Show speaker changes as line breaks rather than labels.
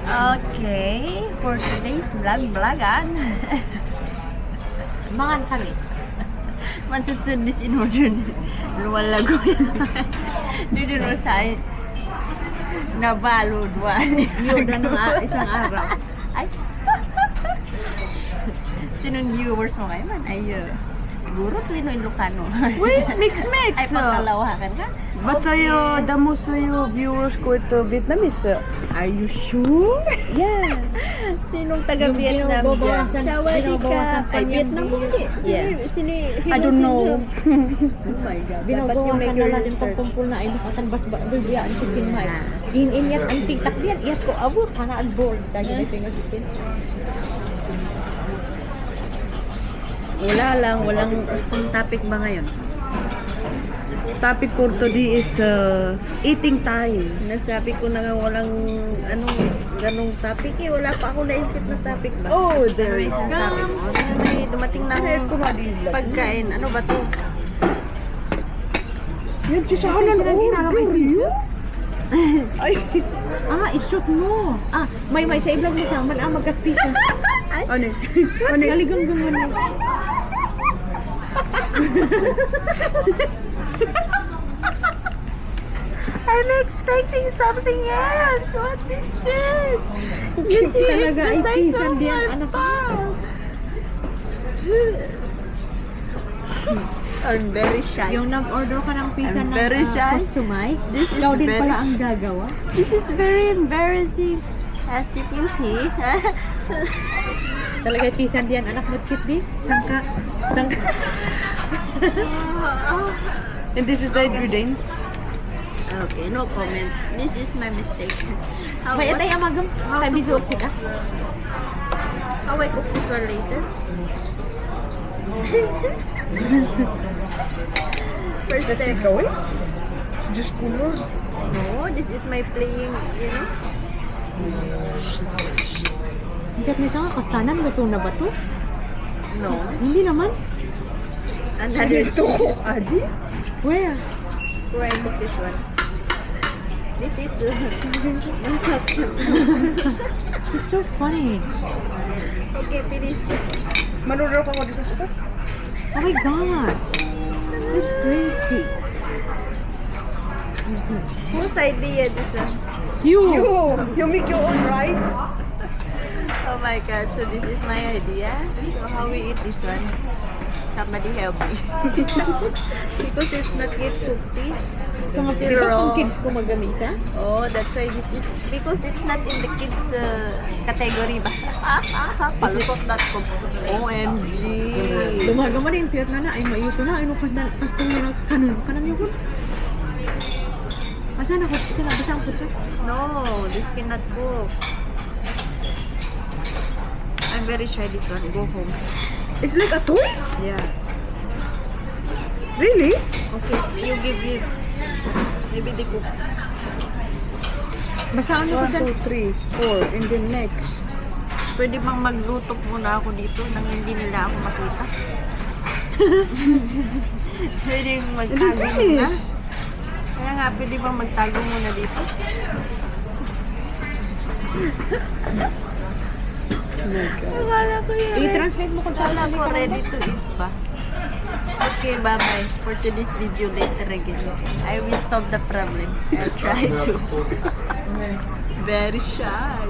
Okay, for today's vlogan.
Mangan kami.
Mansusud this in order. Luwalago yan. Dito no sa nabalod wani.
Yun na isang araw.
Ay. Sinong viewers mo kayo man? Ay, siguro Twino Ilocano.
Wait, mix.
Ay, pangkalawakan ka?
But tayo, damo sa'yo viewers ko ito Vietnamese. Are you sure? Yeah.
Sinong taga-Vietnam dyan? Sawadee ka. Ay, Vietnam hindi.
I don't know.
Oh my God.
Binabawasan na natin pagtumpul na ay nakatanbas ba bigyan ang sistema may. In ang tiktak diyan iyat ko abot kana ang board dagi dito nga sistem.
Walang gustong topic ba ngayon?
Topic for today is eating time.
Sinasabi ko na nga walang ganong topic eh. Wala pa ako naisip na topic ba?
Oh, there
May
is.
sinasabi mo. May dumating na akong pagkain. Ano ba to?
Yan si Shahanan order. Ay, i-shoot mo. May sa iblog mo sa man magkaspisa. Ano? Aligang mo.
I'm expecting something else. What is this? You see, it's the size of my palm. I'm very shy.
Yung nag-order ka ng pizza
I'm
na
very shy.
customized,
This is
ikaw din
very-
pala ang gagawa.
This is very embarrassing. As you can see.
Talaga pizza diyan, anak mo kit di? Sangka. And this is the ingredients.
Okay, no comment. This is my mistake.
May atay amagam. Tayo video sika.
How I cook this one later? First step.
Just color.
No, this is my playing, you know.
Diyan may sanga kastanan, luto na ba to?
No.
Hindi naman.
Another two.
Adi? Where?
Where I cook this one. This is
It's so funny.
okay, finish.
Manurro ka mo dito sa isa? Oh my God. This is crazy.
Whose idea this one?
You make your own, right?
Oh my God, so this is my idea. So how we eat this one? Somebody help me. Because it's not yet cooked, see?
So,
Still raw.
kids ko magamisa?
Oh, that's why this is, because it's not in the kids category ba? Palusot.com. OMG.
Dumagama na yung tiyat na ay mayuto na. Ano ka na, kastong na kanan yun. Asa na ko sila? Basta ang putsa?
No, this cannot cook. I'm very shy this one. Go home.
It's like a toy?
Yeah.
Really?
Okay, you give. Maybe they cook.
Basta ano ko
1,
dyan?
2, 3, 4, and then next.
Pwede bang magluto muna ako dito nang hindi nila ako makita? Pwede magtago muna? Kaya nga, pwede bang magtago muna dito? Akala ko yun.
I-translate mo kung saan
Akala ko ready to eat ba? Okay, bye-bye. For today's video later again. I will solve the problem. I'll try to. Very shy.